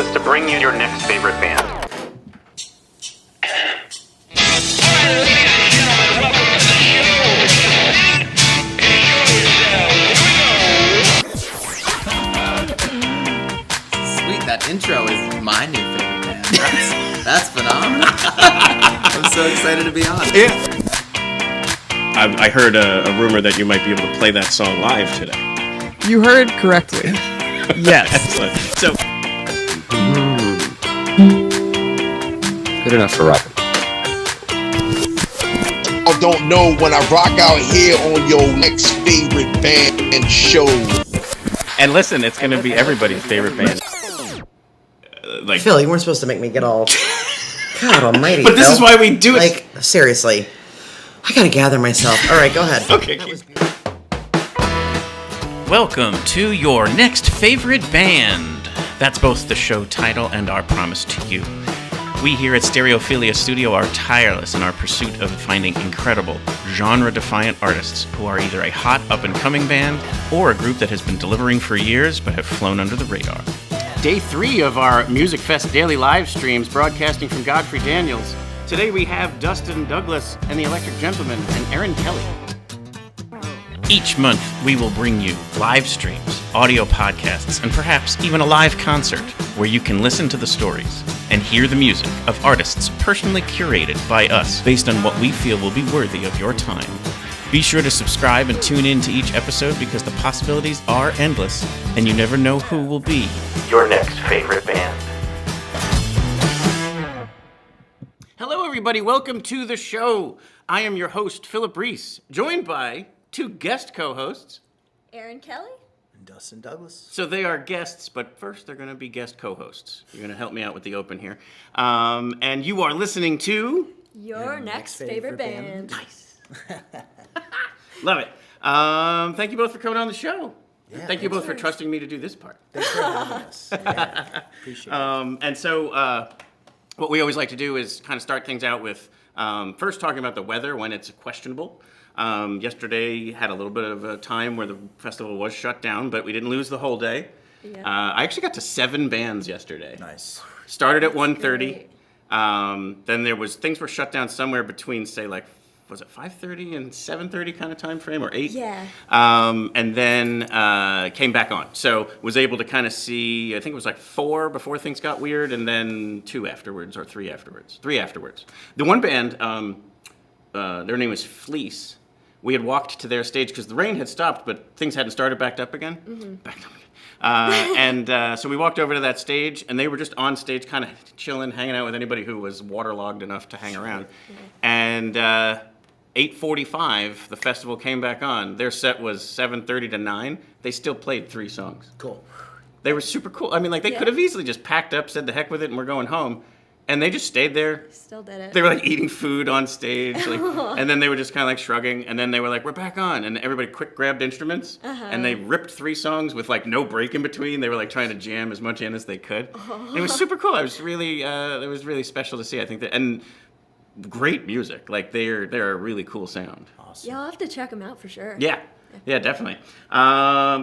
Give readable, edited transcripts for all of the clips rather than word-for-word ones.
was to bring you your next favorite band. That intro is my new favorite band. That's phenomenal. I'm so excited to be on. Yeah. I heard a rumor that you might be able to play that song live today. You heard correctly. Yes. So. Good enough for Robin. I don't know when I rock out here on your next favorite band show. And listen, it's going to be everybody's favorite band. Like Phil, you weren't supposed to make me get all. God Almighty! But this Phil. is why we do it. Like seriously, I gotta gather myself. All right, go ahead. Okay. Welcome to your next favorite band. That's both the show title and our promise to you. We here at Stereophilia Studio are tireless in our pursuit of finding incredible, genre-defiant artists who are either a hot, up-and-coming band or a group that has been delivering for years but have flown under the radar. Day 3 of our Musikfest daily live streams, broadcasting from Godfrey Daniels. Today we have Dustin Douglas and the Electric Gentleman and Erin Kelly. Each month, we will bring you live streams, audio podcasts, and perhaps even a live concert where you can listen to the stories and hear the music of artists personally curated by us based on what we feel will be worthy of your time. Be sure to subscribe and tune in to each episode because the possibilities are endless and you never know who will be Your next favorite band. Hello everybody, welcome to the show. I am your host, Philip Reese, joined by two guest co-hosts. Erin Kelly? And Dustin Douglas. So they are guests, but first they're going to be guest co-hosts. You're going to help me out with the open here. And you are listening to... Your next favorite band. Nice. Love it. Thank you both for coming on the show. Yeah, Thank you both for trusting me to do this part. Thanks for having us. Yeah, appreciate it. And so what we always like to do is kind of start things out with first talking about the weather when it's questionable. Yesterday had a little bit of a time where the festival was shut down, but we didn't lose the whole day. Yeah. I actually got to 7 bands yesterday. Nice. Started at 1:30. Great. Then there was things were shut down somewhere between, say, like, was it 5:30 and 7:30 kind of time frame, or 8? Yeah. And then came back on. So was able to kind of see, I think it was like 4 before things got weird, and then 2 afterwards, or 3 afterwards. 3 afterwards. The one band, their name was Fleece. We had walked to their stage because the rain had stopped, but things hadn't started backed up again. So we walked over to that stage, and they were just on stage kind of chilling, hanging out with anybody who was waterlogged enough to hang around. And 8:45, the festival came back on. Their set was 7:30 to 9. They still played 3 songs. Cool. They were super cool. I mean, like, they could have easily just packed up, said the heck with it, and we're going home. And they just stayed there. Still did it. They were like eating food on stage, like, and then they were just kind of like shrugging, and then they were like, "We're back on," and everybody quick grabbed instruments, and they ripped 3 songs with like no break in between. They were like trying to jam as much in as they could. And it was super cool. It was really special to see. I think that, and great music. Like they're a really cool sound. Awesome. Yeah, I'll have to check them out for sure. Yeah, definitely.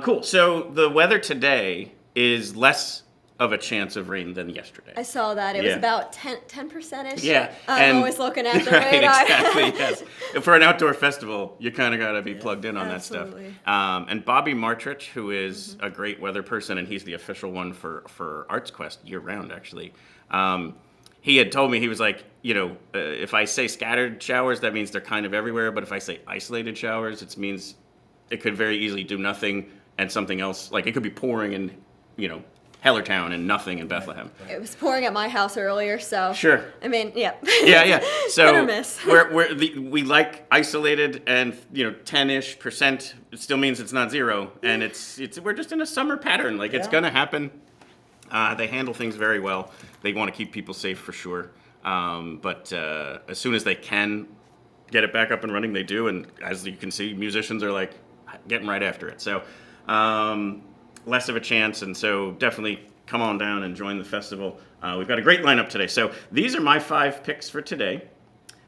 Cool. So the weather today is less of a chance of rain than yesterday. I saw that. It was about 10%-ish. Yeah. I'm always looking at the right, radar. exactly, yes. For an outdoor festival, you kind of got to be plugged in on that stuff. And Bobby Martrich, who is a great weather person, and he's the official one for Arts Quest year-round, actually. He had told me, he was like, if I say scattered showers, that means they're kind of everywhere. But if I say isolated showers, it means it could very easily do nothing and something else. Like it could be pouring in, Hellertown and nothing in Bethlehem. It was pouring at my house earlier, so. Sure. I mean, yeah. Yeah. So hit or miss. we like isolated, and 10-ish%. It still means it's not 0, and we're just in a summer pattern. Like it's gonna happen. They handle things very well. They want to keep people safe for sure. But as soon as they can get it back up and running, they do. And as you can see, musicians are like getting right after it. So. Less of a chance, and so definitely come on down and join the festival. We've got a great lineup today. So these are my 5 picks for today.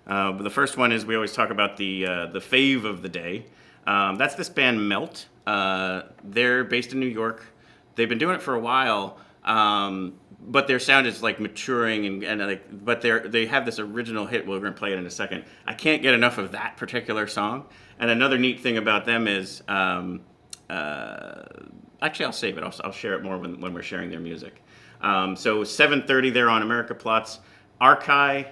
The first one is, we always talk about the fave of the day. That's this band Melt. They're based in New York. They've been doing it for a while. But their sound is like maturing but they have this original hit. We're going to play it in a second. I can't get enough of that particular song. And another neat thing about them is, actually I'll save it. I'll share it more when we're sharing their music. So 7:30 they're on America Plots. Archive,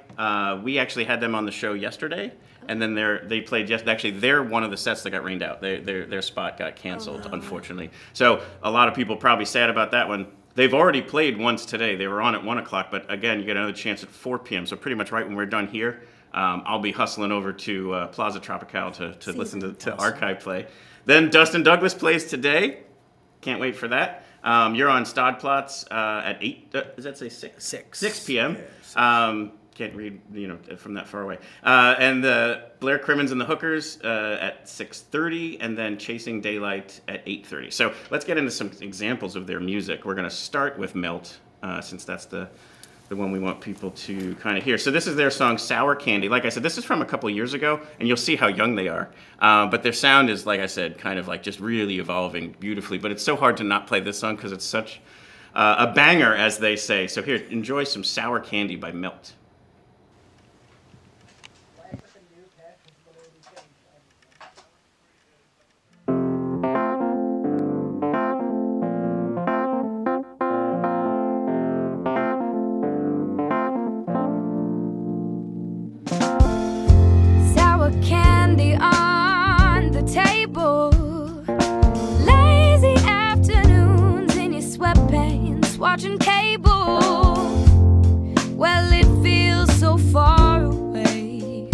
we actually had them on the show yesterday. And then they played actually they're one of the sets that got rained out. Their spot got canceled, unfortunately. So a lot of people probably sad about that one. They've already played once today. They were on at 1 o'clock, but again, you get another chance at 4 p.m. So pretty much right when we're done here, I'll be hustling over to Plaza Tropical to listen to Archive play. Then Dustin Douglas plays today. Can't wait for that. You're on Stadplatz at 8. Does that say 6? 6 p.m. Can't read, from that far away. And the Blair Crimmins and the Hookers at 6:30, and then Chasing Daylight at 8:30. So let's get into some examples of their music. We're going to start with Melt, since that's the one we want people to kind of hear. So this is their song Sour Candy. Like I said, this is from a couple years ago, and you'll see how young they are. But their sound is, like I said, kind of like just really evolving beautifully. But it's so hard to not play this song because it's such a banger, as they say. So here, enjoy some Sour Candy by Melt. Watching cable, well, it feels so far away.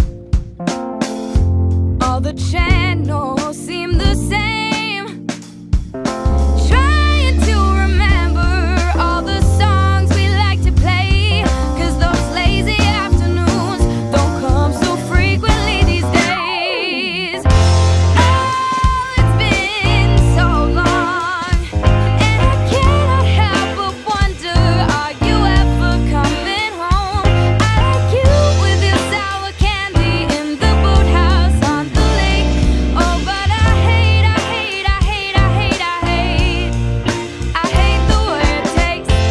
All the channels seem the same. Trying to remember all the songs we like to play, 'cause those lazy afternoons don't come so frequently these days. Oh, it's been so long, and I cannot help but wonder, are you ever coming home? I like you with your sour candy in the boathouse on the lake. Oh, but I hate the way it tastes.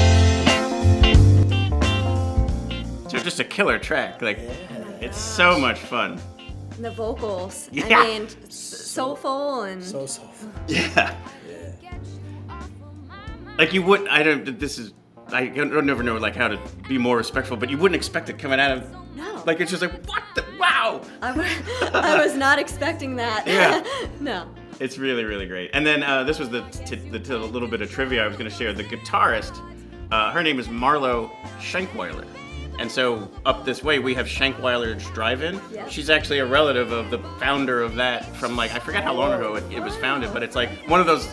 So just a killer track. Like, it's so much fun. And the vocals. Yeah. I mean, soulful and So soulful. Yeah. Like you would, I don't never know like how to be more respectful, but you wouldn't expect it coming out of. No. Like it's just like what the wow. I was not expecting that. Yeah. No. It's really really great. And then this was the little bit of trivia I was going to share. The guitarist, her name is Marlo Schenkweiler. And so up this way we have Schenkweiler's Drive-In. Yeah. She's actually a relative of the founder of that from like I forget how long ago it was founded, but it's like one of those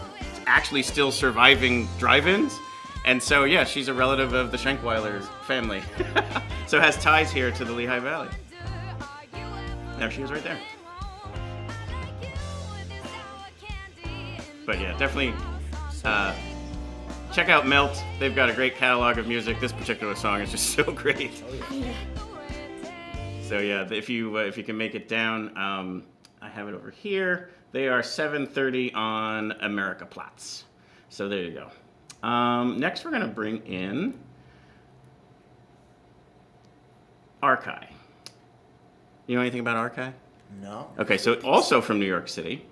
actually still surviving drive-ins. And so yeah, she's a relative of the Schenkweiler family. So has ties here to the Lehigh Valley. There she is right there. But yeah, definitely check out Melt. They've got a great catalog of music. This particular song is just so great. So yeah, if you can make it down, I have it over here. They are 7:30 on America Plots. So there you go. Next, we're gonna bring in Archive. You know anything about Archive? No. Okay, so also from New York City.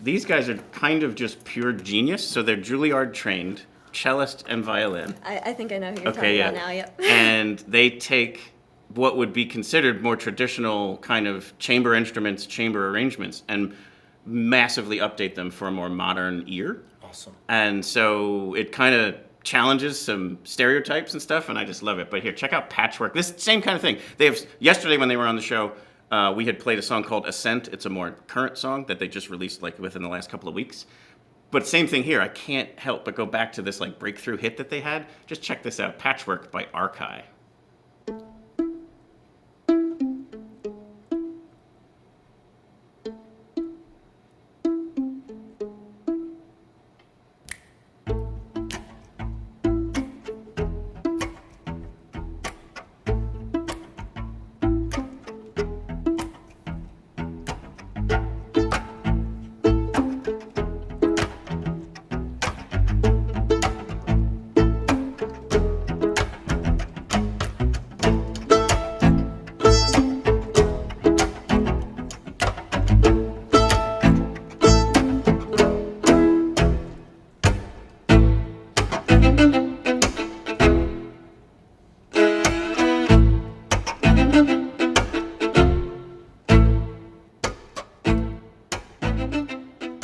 These guys are kind of just pure genius. So they're Juilliard trained, cellist and violin. I think I know who you're talking about now. Yep. And they take what would be considered more traditional kind of chamber instruments, chamber arrangements, and massively update them for a more modern ear. Awesome. And so it kind of challenges some stereotypes and stuff, and I just love it. But here, check out Patchwork. This same kind of thing. They have yesterday when they were on the show, we had played a song called Ascent. It's a more current song that they just released like within the last couple of weeks. But same thing here. I can't help but go back to this like breakthrough hit that they had. Just check this out. Patchwork by Archive.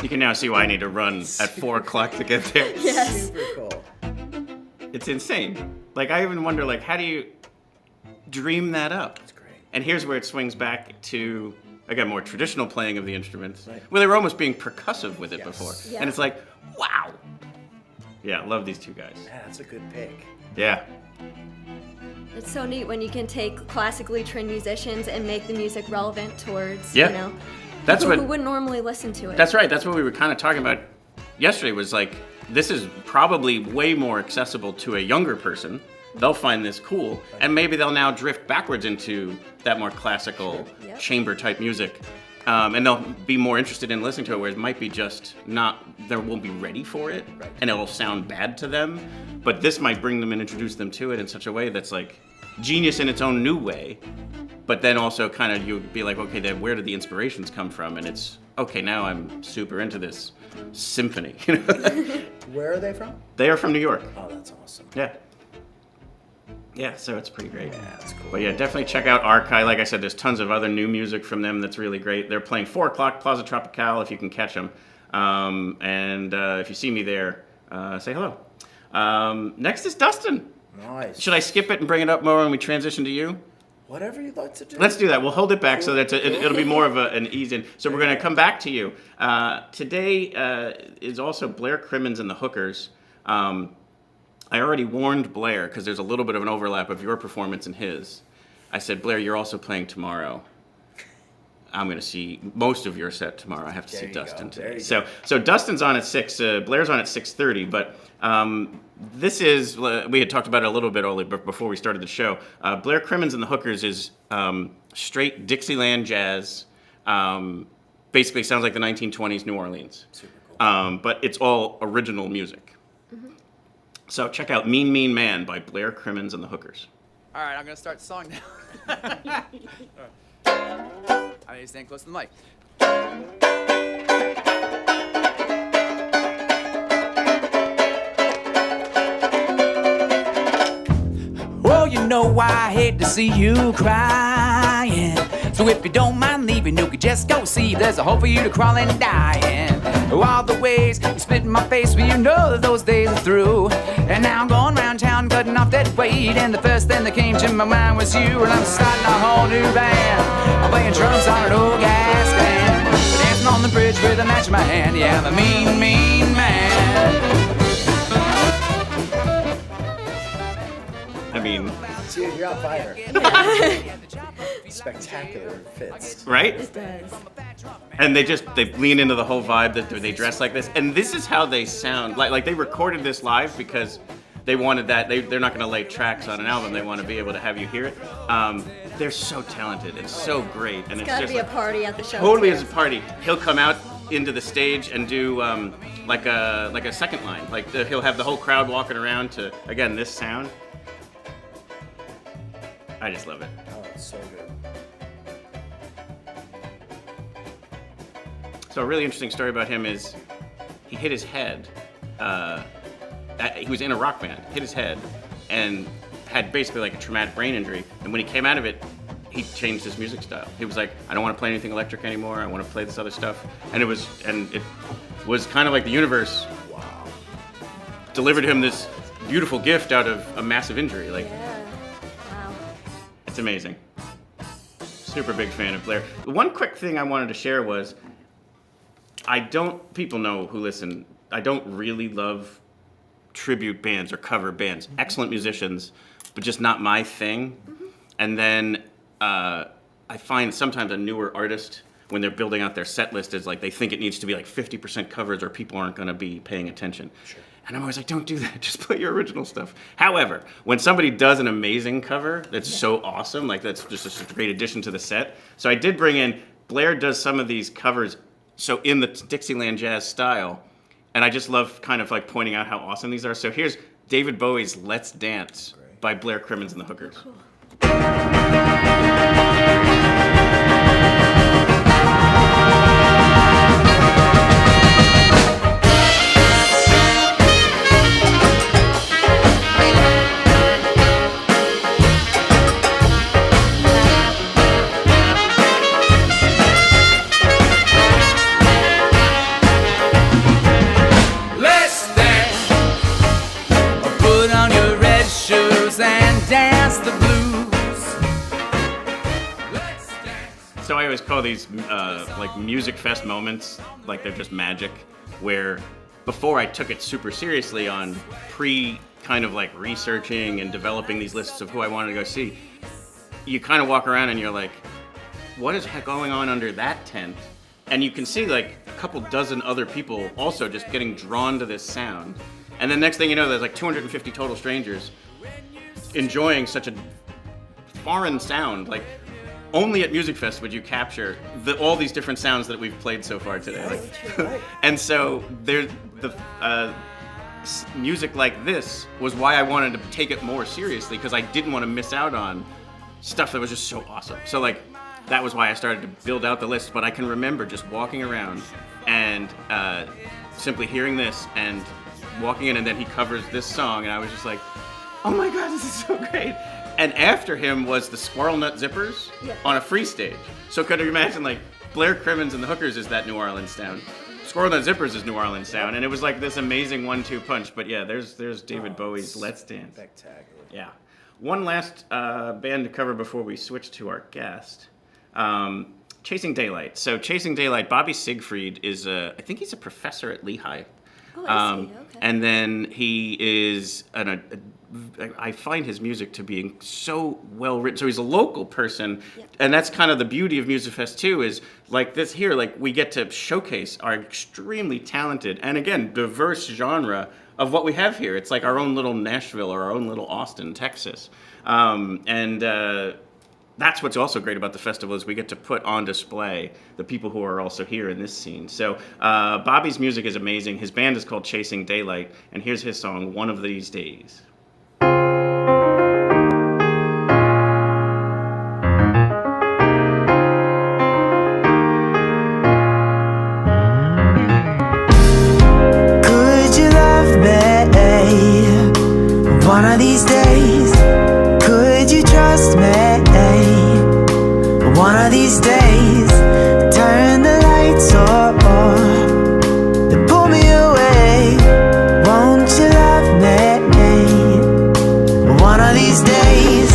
You can now see why I need to run at 4 o'clock to get there. Yes. Super cool. It's insane. Like, I even wonder, like, how do you dream that up? That's great. And here's where it swings back to, again, more traditional playing of the instruments, Right. where they were almost being percussive with it Yes. before. Yeah. And it's like, wow. Yeah, love these two guys. Yeah, that's a good pick. Yeah. It's so neat when you can take classically trained musicians and make the music relevant towards, Yeah. you know, That's people what. who wouldn't normally listen to it. That's right. That's what we were kind of talking about yesterday. Was like, this is probably way more accessible to a younger person. They'll find this cool, and maybe they'll now drift backwards into that more classical Yep. chamber type music, and they'll be more interested in listening to it. Whereas it might be just not, they won't be ready for it, and it'll sound bad to them. But this might bring them and introduce them to it in such a way that's like genius in its own new way. But then also kind of you'd be like, okay, then where did the inspirations come from? And it's okay, now I'm super into this symphony. You know? Where are they from? They are from New York. Oh, that's awesome. Yeah. Yeah, so it's pretty great. Yeah, that's cool. But yeah, definitely check out Archive. Like I said, there's tons of other new music from them that's really great. They're playing 4 o'clock, Plaza Tropical, if you can catch them. And if you see me there, say hello. Next is Dustin. Nice. Should I skip it and bring it up more when we transition to you? Whatever you'd like to do. Let's do that. We'll hold it back so that it'll be more of an ease in. So we're going to come back to you. Today is also Blair Crimmins and the Hookers. I already warned Blair, because there's a little bit of an overlap of your performance and his. I said, Blair, you're also playing tomorrow. I'm going to see most of your set tomorrow. I have to There see you Dustin go. There today. you So Dustin's on at 6. Blair's on at 6:30. But this is, we had talked about it a little bit earlier before we started the show. Blair Crimmins and the Hookers is straight Dixieland jazz. Basically sounds like the 1920s New Orleans. Super cool. But it's all original music. So check out Mean Mean Man by Blair Crimmins and the Hookers. All right, I'm going to start the song now. I need to stand close to the mic. Well, you know I hate to see you crying. So if you don't mind leaving, you could just go see if there's a hope for you to crawl and die in. All the ways you spit in my face, but you know that those days are through. And now I'm going round town cutting off that weight. And the first thing that came to my mind was you. And I'm starting a whole new band. I'm playing drums on an old gas can. Dancing on the bridge with a match in my hand. Yeah, I'm a mean, mean man. I mean, Dude, you're on fire. Spectacular fits. right? It does. And they lean into the whole vibe that they dress like this. And this is how they sound. Like they recorded this live because they wanted that. They're not going to lay tracks on an album. They want to be able to have you hear it. They're so talented and so great. And it's Gotta just be like, a party at the show. totally too. as a party. He'll come out into the stage and do like a second line. Like he'll have the whole crowd walking around to, again, this sound. I just love it. Oh, it's so good. So a really interesting story about him is he hit his head. He was in a rock band, hit his head, and had basically like a traumatic brain injury. And when he came out of it, he changed his music style. He was like, I don't want to play anything electric anymore. I want to play this other stuff. And it was kind of like the universe delivered him this beautiful gift out of a massive injury. Like, Yeah. Wow. it's amazing. Super big fan of Blair. One quick thing I wanted to share was, people know who listen, I don't really love tribute bands or cover bands. Excellent musicians, but just not my thing. And then I find sometimes a newer artist, when they're building out their set list, is like they think it needs to be like 50% covers or people aren't going to be paying attention. Sure. And I'm always like, don't do that. Just play your original stuff. However, when somebody does an amazing cover that's so awesome, like that's just a great addition to the set. So I did bring in, Blair does some of these covers so in the Dixieland jazz style. And I just love kind of like pointing out how awesome these are. So here's David Bowie's Let's Dance by Blair Crimmins and the Hookers. Cool. So I always call these like Musikfest moments, like they're just magic, where before I took it super seriously on kind of like researching and developing these lists of who I wanted to go see, you kind of walk around and you're like, what is going on under that tent? And you can see like a couple dozen other people also just getting drawn to this sound. And then next thing you know, there's like 250 total strangers enjoying such a foreign sound. Like, only at Musikfest would you capture all these different sounds that we've played so far today. Like, and so the music like this was why I wanted to take it more seriously, because I didn't want to miss out on stuff that was just so awesome. So like, that was why I started to build out the list. But I can remember just walking around and simply hearing this and walking in, and then he covers this song, and I was just like, oh my God, this is so great. And after him was the Squirrel Nut Zippers on a free stage. So could you imagine, like, Blair Crimmins and the Hookers is that New Orleans sound. Squirrel Nut Zippers is New Orleans sound. And it was like this amazing 1-2 punch. But yeah, there's David Bowie's Let's Dance. Spectacular. Yeah. One last band to cover before we switch to our guest. Chasing Daylight. So Chasing Daylight, Bobby Siegfried is I think he's a professor at Lehigh. Oh, I see. Okay. And then he is I find his music to be so well written. So he's a local person, and that's kind of the beauty of Musikfest too. Is like this here, like we get to showcase our extremely talented and again diverse genre of what we have here. It's like our own little Nashville or our own little Austin, Texas, that's what's also great about the festival is we get to put on display the people who are also here in this scene. So Bobby's music is amazing. His band is called Chasing Daylight, and here's his song, One of These Days. Could you love me one of these days? Could you trust me? One of these days, turn the lights off and pull me away. Won't you love me? One of these days.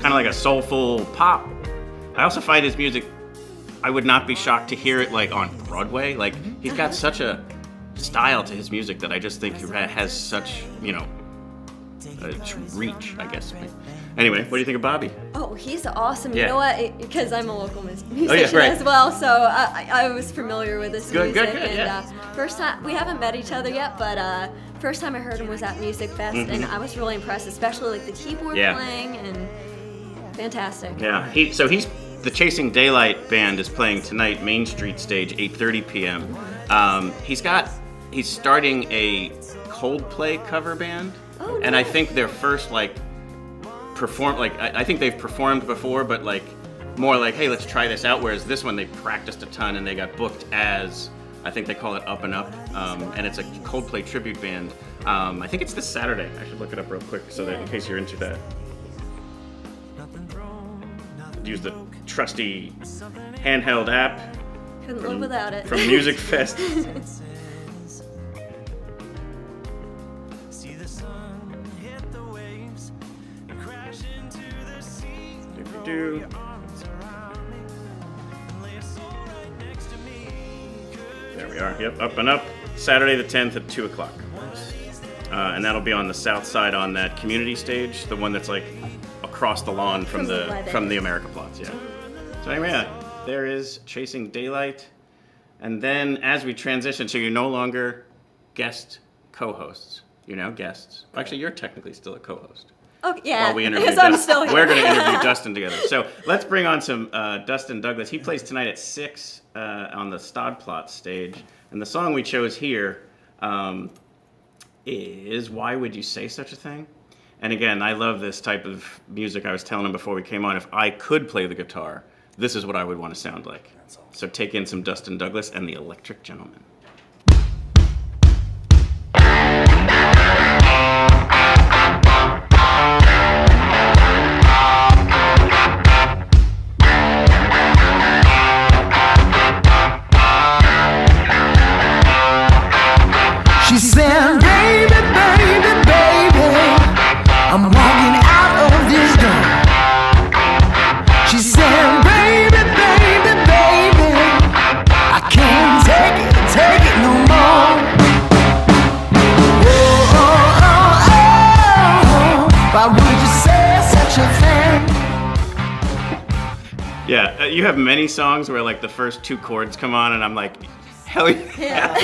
Kind of like a soulful pop. I also find his music, I would not be shocked to hear it like on Broadway. Like he's got such a style to his music that I just think he has such, reach, I guess. Anyway, what do you think of Bobby? Oh, he's awesome. Yeah. You know what? Because I'm a local musician right. as well, so I was familiar with this music. Good, and yeah. First time, we haven't met each other yet, but first time I heard him was at Musikfest, and I was really impressed, especially like the keyboard playing, and fantastic. Yeah, he's the Chasing Daylight band is playing tonight, Main Street stage, 8:30 p.m. He's starting a Coldplay cover band. Oh, and I think their first perform I think they've performed before, but like more like, hey, let's try this out. Whereas this one they practiced a ton and they got booked as, I think they call it Up and Up, and it's a Coldplay tribute band. I think it's this Saturday. I should look it up real quick so that in case you're into that. Use the trusty handheld app. Couldn't live without it. From Musikfest. There we are. Yep, Up and Up. Saturday the 10th at 2 o'clock. And that'll be on the south side on that community stage, the one that's like across the lawn from the America Plots. Yeah. So anyway, there is Chasing Daylight. And then as we transition, so you're no longer guest co-hosts. You're now guests. Actually, you're technically still a co-host. Okay, yeah, While we interview because I'm still here. We're going to interview Dustin together. So let's bring on some Dustin Douglas. He plays tonight at 6 on the Stodplot stage. And the song we chose here is Why Would You Say Such a Thing? And again, I love this type of music. I was telling him before we came on, if I could play the guitar, this is what I would want to sound like. So take in some Dustin Douglas and the Electric Gentleman. She said, baby, baby, baby, I'm walking out of such a thing. Yeah, you have many songs where like the first two chords come on, and I'm like, hell yeah.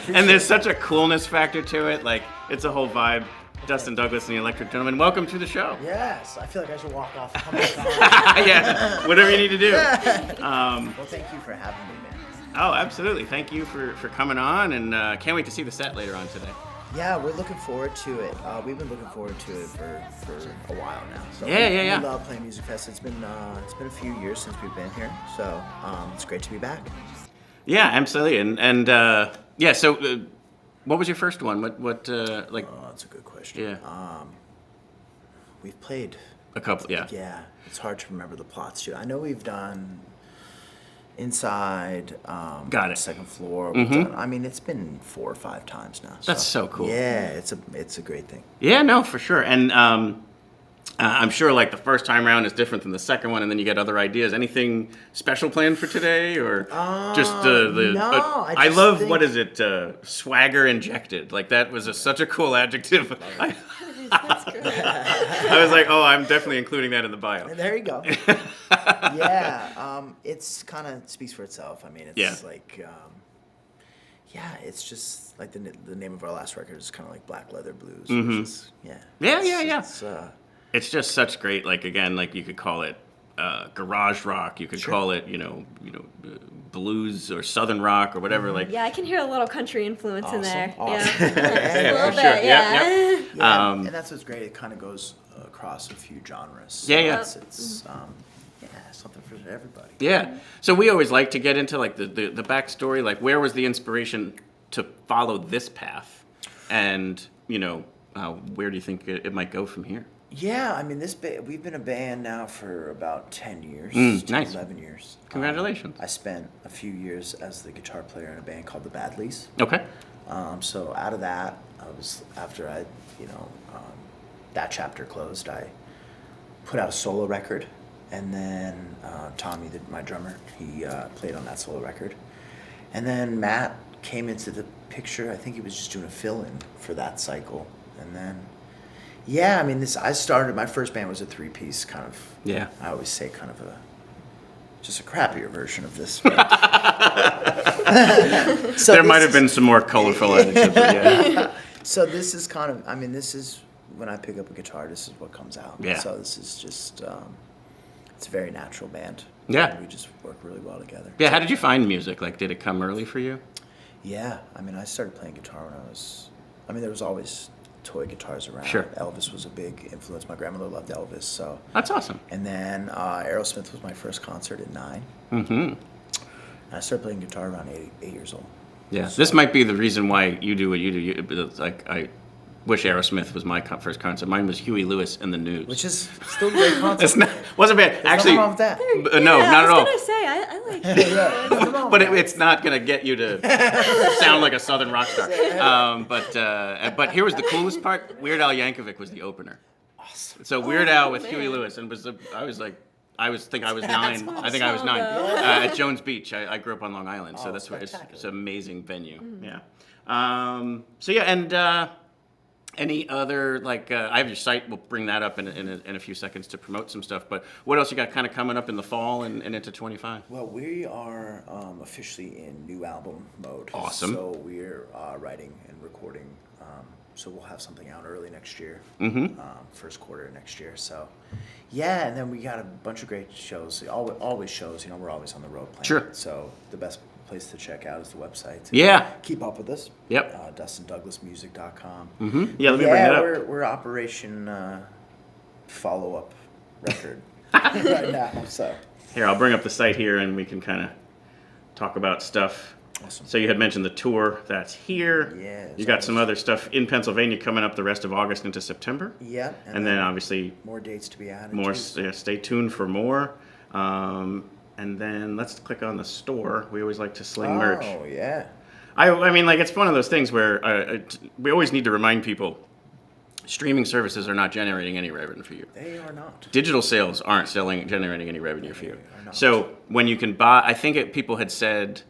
And there's such a coolness factor to it. Like, it's a whole vibe. Dustin Douglas and the Electric Gentleman, welcome to the show. Yes, I feel like I should walk off and come back on. Yeah, whatever you need to do. Well, thank you for having me, man. Oh, absolutely. Thank you for coming on, and can't wait to see the set later on today. Yeah, we're looking forward to it. We've been looking forward to it for a while now. So Yeah. We love playing Musikfest. It's been a few years since we've been here, so it's great to be back. Yeah, absolutely. And yeah, so what was your first one? What like? Oh, that's a good question. Yeah. We've played a couple. Yeah. Yeah, it's hard to remember the plots too. I know we've done Inside. Got it. Second Floor. We've done, I mean, it's been 4 or 5 times now. That's so cool. Yeah, it's a great thing. Yeah, no, for sure. And I'm sure like the first time around is different than the second one, and then you get other ideas. Anything special planned for today, or just the? No, I love what is it? Swagger-injected. Like that was such a cool adjective. That's great. I was like, oh, I'm definitely including that in the bio. There you go. Yeah, it's kind of speaks for itself. I mean, it's like, yeah, it's just like the name of our last record is kind of like Black Leather Blues. Mm-hmm. Which is, Yeah. It's just such great. Like again, like you could call it garage rock. You could call it, blues or southern rock or whatever. Like Yeah, I can hear a little country influence in there. Awesome. Yeah, a little for bit. sure. Yeah. Yeah, and that's what's great. It kind of goes across a few genres. Yeah. It's something for everybody. Yeah. So we always like to get into like the backstory. Like, where was the inspiration to follow this path, and where do you think it might go from here? Yeah, I mean, we've been a band now for about 10 years, nice. 11 years. Congratulations. I spent a few years as the guitar player in a band called the Badleys. Okay. So out of that, after that chapter closed, I put out a solo record, and then Tommy, my drummer, he played on that solo record. And then Matt came into the picture. I think he was just doing a fill-in for that cycle. And then, yeah, I mean, my first band was a 3-piece kind of, I always say kind of just a crappier version of this. So there might have been some more colorful adjectives, but yeah. So this is kind of, I mean, this is, when I pick up a guitar, this is what comes out. Yeah. So this is just, it's a very natural band. Yeah. And we just work really well together. Yeah, how did you find music? Like, did it come early for you? Yeah, I mean, I started playing guitar when there was always toy guitars around. Sure. Elvis was a big influence. My grandmother loved Elvis, so. That's awesome. And then Aerosmith was my first concert at 9. Mm-hmm. And I started playing guitar around 8 years old. Yeah, so. This might be the rean why you do what you do. I wish Aerosmith was my first concert. Mine was Huey Lewis and the News. Which is still a great concert. Wasn't bad. Actually, nothing wrong with that. No, not at all. I was going to say, I like Huey. But it's not going to get you to sound like a southern rock star. But here was the coolest part. Weird Al Yankovic was the opener. Awesome. So Weird Al with Huey Lewis, and I was 9. I think I was 9 at Jones Beach. I grew up on Long Island, so that's where it's an amazing venue. Yeah. So yeah, and any other I have your site. We'll bring that up in a few seconds to promote some stuff. But what else you got kind of coming up in the fall and into 25? Well, we are officially in new album mode. Awesome. So we're writing and recording. So we'll have something out early next year. Mm-hmm. First quarter next year. So yeah, and then we got a bunch of great shows. Always shows. We're always on the road playing. Sure. So the best place to check out is the website. Keep up with us. Yep. DustinDouglasMusic.com. Mm-hmm. Yeah, let me bring that up. We're Operation Follow-Up Record right now. So here, I'll bring up the site here, and we can kind of talk about stuff. Awesome. So you had mentioned the tour that's here. Yeah. You got some other stuff in Pennsylvania coming up the rest of August into September. Yeah. And then obviously more dates to be added. More. Yeah, stay tuned for more. And then let's click on the store. We always like to sling merch. Oh, yeah. I mean, it's one of those things where we always need to remind people, streaming services are not generating any revenue for you. They are not. Digital sales aren't generating any revenue for you. So when you can buy, I think people had said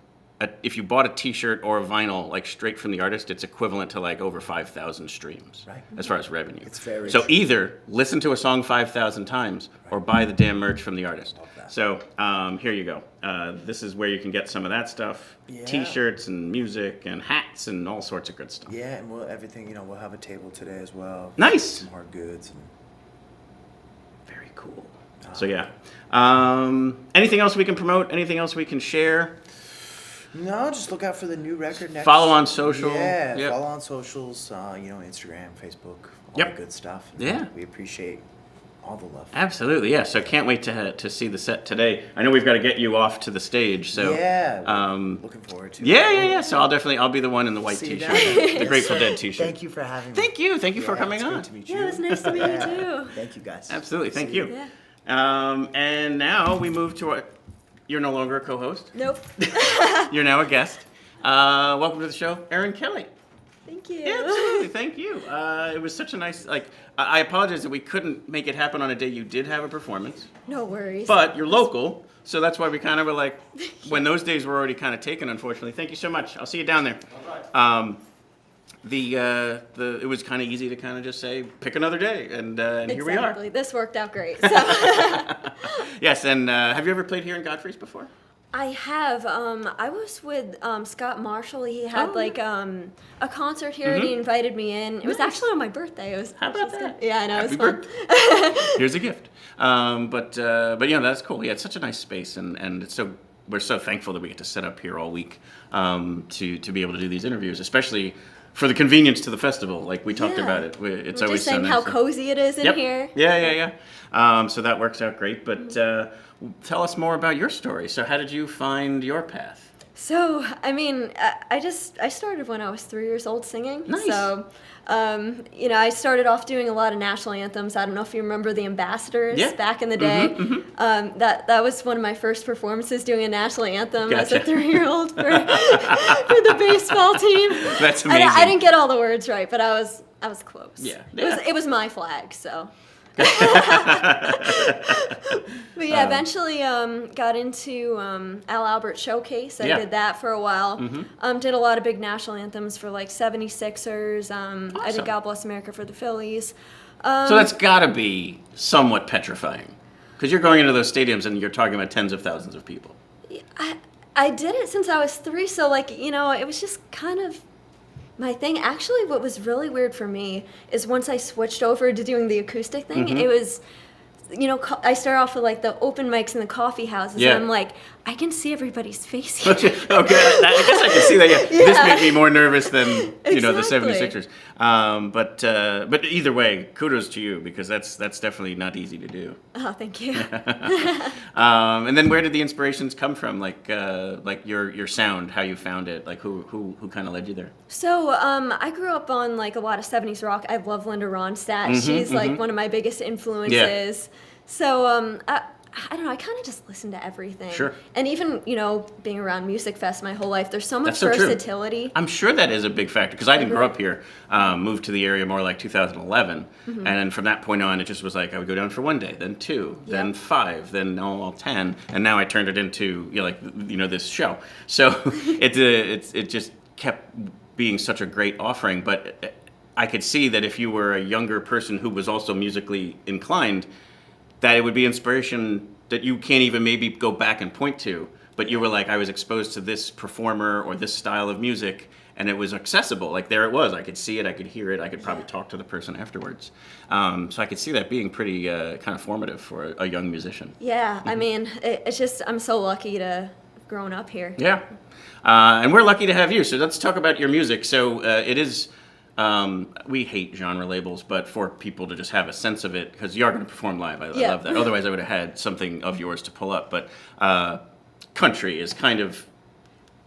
if you bought a T-shirt or a vinyl like straight from the artist, it's equivalent to like over 5,000 streams, Right. as far as revenue. It's very so true. either listen to a song 5,000 times or buy the damn merch from the artist. So here you go. This is where you can get some of that stuff: Yeah. T-shirts and music and hats and all sorts of good stuff. Yeah, and everything, we'll have a table today as well. Nice. Some hard goods. And very cool. So yeah. Anything else we can promote? Anything else we can share? No, just look out for the new record next. Follow on social. Yeah, Yep. follow on socials. Instagram, Facebook, all Yep. the good stuff. Yeah. We appreciate all the love. Absolutely, yeah. So can't wait to see the set today. I know we've got to get you off to the stage. So yeah, looking forward to it. Yeah. So I'll be the one in the white See you T-shirt, down there. the Grateful Dead T-shirt. Thank you for having me. Thank you for coming it's on. Great to meet you. Yeah, it was nice to meet you too. Thank you guys. Absolutely, thank See you. you. Yeah. And now we move to you're no longer a co-host. Nope. You're now a guest. Welcome to the show, Erin Kelly. Thank you. Yeah, absolutely. Thank you. It was such a nice, I apologize that we couldn't make it happen on a day you did have a performance. No worries. But you're local, so that's why we kind of were like, when those days were already kind of taken, unfortunately. Thank you so much. I'll see you down there. It was kind of easy to kind of just say, pick another day, and here we are. Exactly. This worked out great. So. Yes, and have you ever played here in Godfrey's before? I have. I was with Scott Marshall. He had a concert here, and he invited me in. It was actually on my birthday. It was. How about that? Yeah, I know. Happy It was fun. birthday. Here's a gift. But yeah, that's cool. He had such a nice space, and it's so we're so thankful that we get to set up here all week to be able to do these interviews, especially for the convenience to the festival. Like we talked about it. It's We're always just saying so how nice. cozy it is in here. Yeah. So that works out great. But tell us more about your story. So how did you find your path? So, I mean, I started when I was 3 years old singing. Nice. So, I started off doing a lot of national anthems. I don't know if you remember the Ambassadors back in the day. That was one of my first performances, doing a national anthem as a 3-year-old for the baseball team. That's amazing. I didn't get all the words right, but I was close. Yeah. It was my flag, so. But yeah, eventually got into Al Albert Showcase. I did that for a while. Did a lot of big national anthems for like 76ers. I did God Bless America for the Phillies. So that's got to be somewhat petrifying, because you're going into those stadiums and you're talking about tens of thousands of people. I did it since I was 3, so it was just kind of my thing. Actually, what was really weird for me is once I switched over to doing the acoustic thing, it was, I started off with like the open mics in the coffee houses, and I'm like, I can see everybody's face here. Okay, I guess I can see that. Yeah. This made me more nervous than the Exactly. 76ers. But either way, kudos to you, because that's definitely not easy to do. Oh, thank you. And then where did the inspirations come from? Like your sound, how you found it, like who kind of led you there? So I grew up on like a lot of 70s rock. I love Linda Ronstadt. She's like one of my biggest influences. So I don't know, I kind of just listen to everything. Sure. And even, being around Musikfest my whole life, there's so much That's so true. versatility. I'm sure that is a big factor, because I didn't grow up here. Moved to the area more like 2011, and then from that point on, it just was like I would go down for 1 day, then 2, then 5, then all 10, and now I turned it into this show. So it just kept being such a great offering. But I could see that if you were a younger person who was also musically inclined, that it would be inspiration that you can't even maybe go back and point to, but you were like, I was exposed to this performer or this style of music, and it was accessible. Like, there it was. I could see it, I could hear it, I could probably talk to the person afterwards. So I could see that being pretty kind of formative for a young musician. Yeah, I mean, it's just, I'm so lucky to have grown up here. Yeah. And we're lucky to have you. So let's talk about your music. So it is... we hate genre labels, but for people to just have a sense of it, because you are going to perform live. I love that. Otherwise, I would have had something of yours to pull up. But country is kind of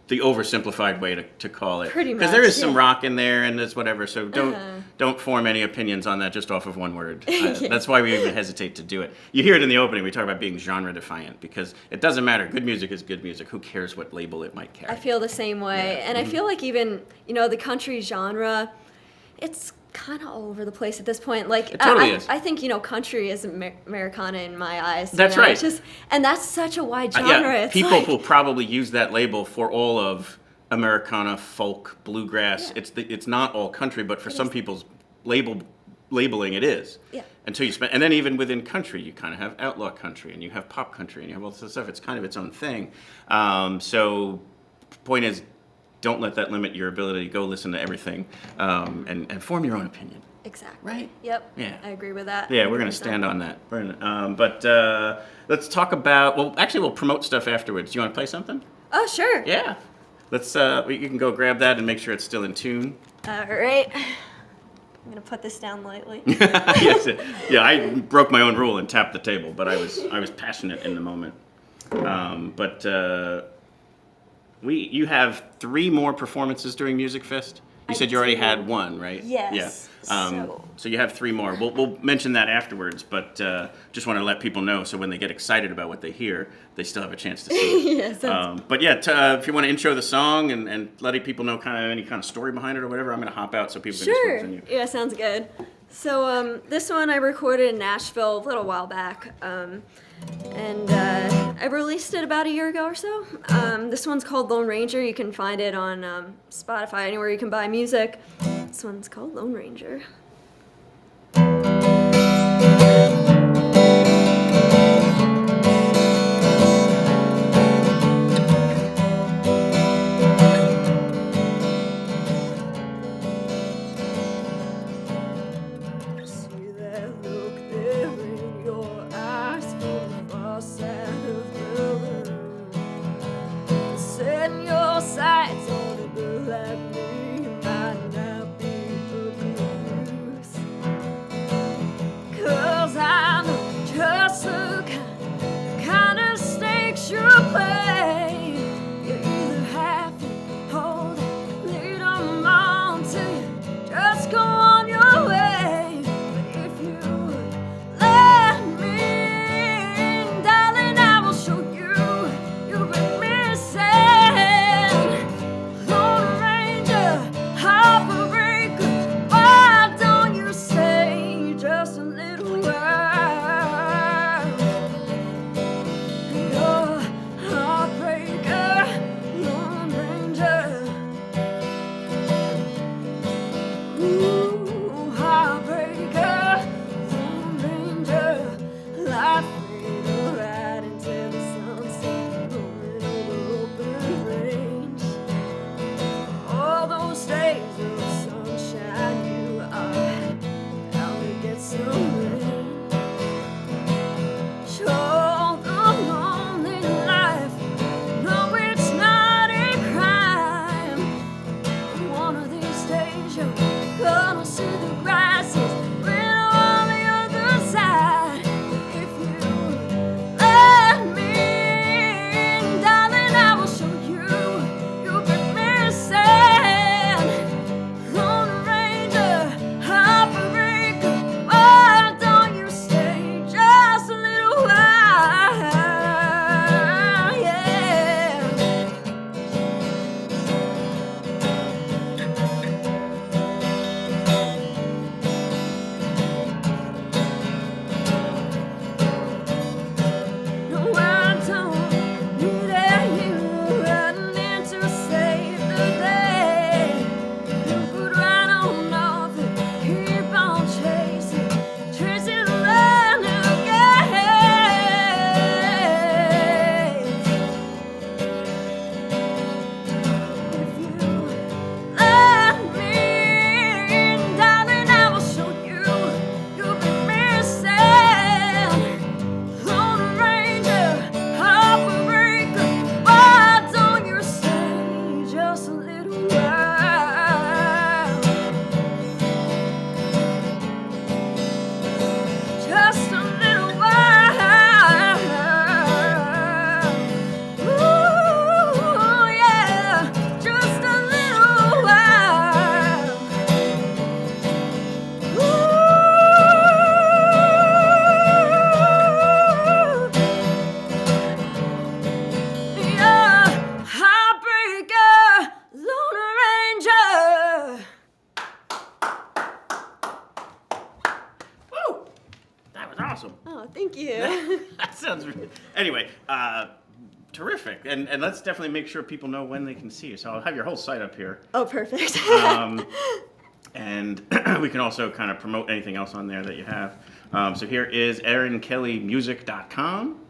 the oversimplified way to call it. Pretty much. Because there is some rock in there and it's whatever. So don't form any opinions on that just off of one word. That's why we even hesitate to do it. You hear it in the opening. We talk about being genre defiant, because it doesn't matter. Good music is good music. Who cares what label it might carry? I feel the same way. And I feel like even, the country genre, it's kind of all over the place at this point. Like, It totally is. I think, country is Americana in my eyes. That's right. It's just, and that's such a wide genre. Yeah, It's people like, will probably use that label for all of Americana, folk, bluegrass. Yeah. It's not all country, but for some people's labeling it is. Yeah. Until you spend, and then even within country, you kind of have outlaw country, and you have pop country, and you have all this stuff. It's kind of its own thing. So, point is, don't let that limit your ability to go listen to everything, and form your own opinion. Exactly. Right? Yep. Yeah. I agree with that. Yeah, we're going to stand on that. But let's talk about. Well, actually, we'll promote stuff afterwards. Do you want to play something? Oh, sure. Yeah. Let's. You can go grab that and make sure it's still in tune. All right. I'm going to put this down lightly. Yes. Yeah, I broke my own rule and tapped the table, but I was passionate in the moment. You have 3 more performances during Musikfest. You said you already had one, right? Yes. Yeah. So you have 3 more. We'll mention that afterwards, but just want to let people know so when they get excited about what they hear, they still have a chance to see it. Yes. But yeah, if you want to intro the song and letting people know kind of any kind of story behind it or whatever, I'm going to hop out so people can just listen to you. Yeah, sounds good. So this one I recorded in Nashville a little while back. And I released it about a year ago or so. This one's called Lone Ranger. You can find it on Spotify, anywhere you can buy music. This one's called Lone Ranger. awesome. Oh, thank you. That sounds anyway, terrific. And let's definitely make sure people know when they can see you. So I'll have your whole site up here. Oh, perfect. And we can also kind of promote anything else on there that you have. So here is erinkellymusic.com.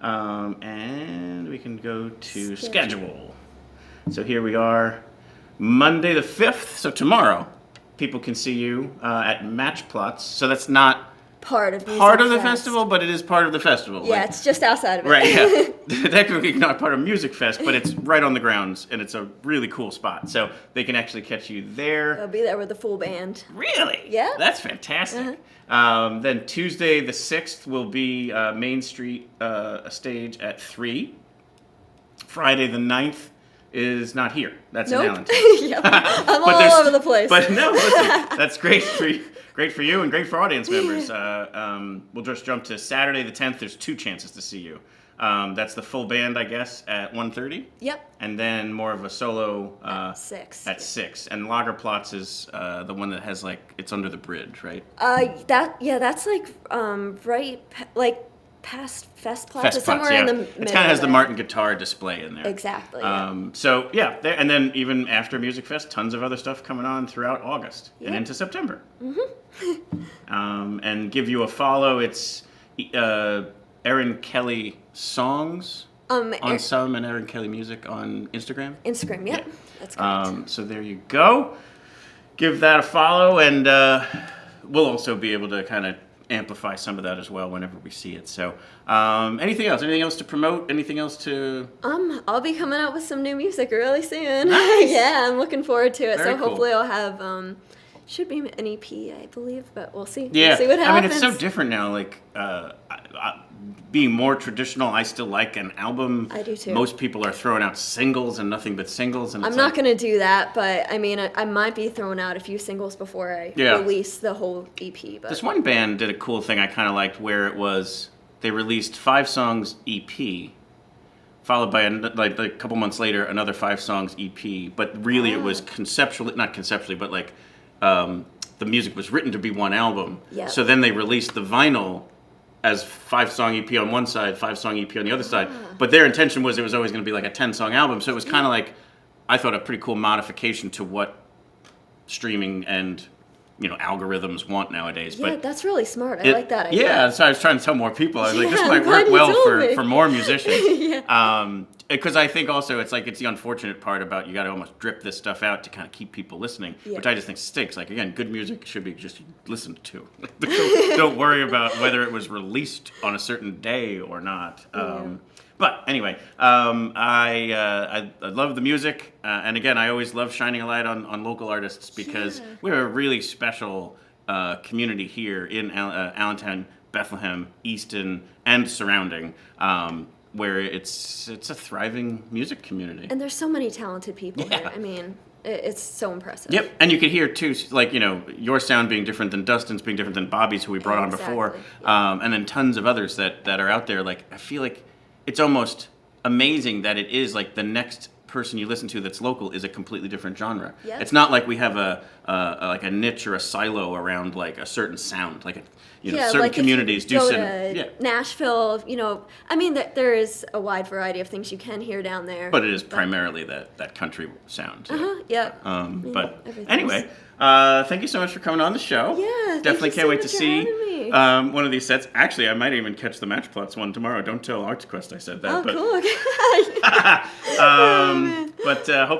And we can go to schedule. So here we are, Monday the 5th, so tomorrow. People can see you at Match Plots. So that's not part of the festival, but it is part of the festival. Yeah, it's just outside of it. Right, yeah. Technically not part of Musikfest, but it's right on the grounds, and it's a really cool spot. So they can actually catch you there. I'll be there with the full band. Really? Yeah. That's fantastic. Then Tuesday the 6th will be Main Street stage at 3. Friday the 9th is not here. That's in Allentown. Yep. I'm all over the place. But no, listen, that's great for you. Great for you and great for audience members. We'll just jump to Saturday the 10th. There's 2 chances to see you. That's the full band, I guess, at 1:30. Yep. And then more of a solo at 6. At 6. And Lagerplatz is the one that has it's under the bridge, right? That's right past Festplatz. It's somewhere in the middle. It kind of has the Martin guitar display in there. Exactly. So yeah, and then even after Musikfest, tons of other stuff coming on throughout August and into September. And give you a follow. It's Erin Kelly Songs on some and Erin Kelly Music on Instagram. Instagram, yep. Yeah. That's correct. So there you go. Give that a follow, and we'll also be able to kind of amplify some of that as well whenever we see it. So anything else? Anything else to promote? Anything else to... I'll be coming out with some new music really soon. Nice. Yeah, I'm looking forward to it. Very so hopefully I'll have... should be an EP, I believe, but we'll see. Yeah. We'll see what happens. I mean, it's so different now. Being more traditional, I still like an album. I do too. Most people are throwing out singles and nothing but singles. And I'm not going to do that, but I mean, I might be throwing out a few singles before I release the whole EP. But this one band did a cool thing I kind of liked, where it was they released 5 songs EP, followed by a couple months later another 5 songs EP. But really, it was not conceptually, but the music was written to be one album. Yep. So then they released the vinyl as 5-song EP on one side, 5-song EP on the other side. But their intention was it was always going to be like a 10-song album. So it was kind of I thought, a pretty cool modification to what streaming and algorithms want nowadays. Yeah, but that's really smart. I like that idea. Yeah, so I was trying to tell more people. I was like, this might work well for more musicians. Yeah. Because I think also it's the unfortunate part about you got to almost drip this stuff out to kind of keep people listening, which I just think stinks. Again, good music should be just listened to. Don't worry about whether it was released on a certain day or not. But anyway, I love the music, and again, I always love shining a light on local artists because we're a really special community here in Allentown, Bethlehem, Easton, and surrounding. Where it's a thriving music community. And there's so many talented people here. I mean, it's so impressive. Yep, and you could hear too, your sound being different than Dustin's, being different than Bobby's, who we brought on before, and then tons of others that are out there. I feel like it's almost amazing that it is the next person you listen to that's local is a completely different genre. Yep. It's not like we have a niche or a silo around a certain sound. Certain communities do Nashville, I mean, there is a wide variety of things you can hear down there. But it is primarily that country sound. Yeah. But anyway, thank you so much for coming on the show. Yeah. Definitely can't wait to see one of these sets. Actually, I might even catch the Match Plots one tomorrow. Don't tell ArtsQuest I said that. Oh, but, cool. Okay. But hope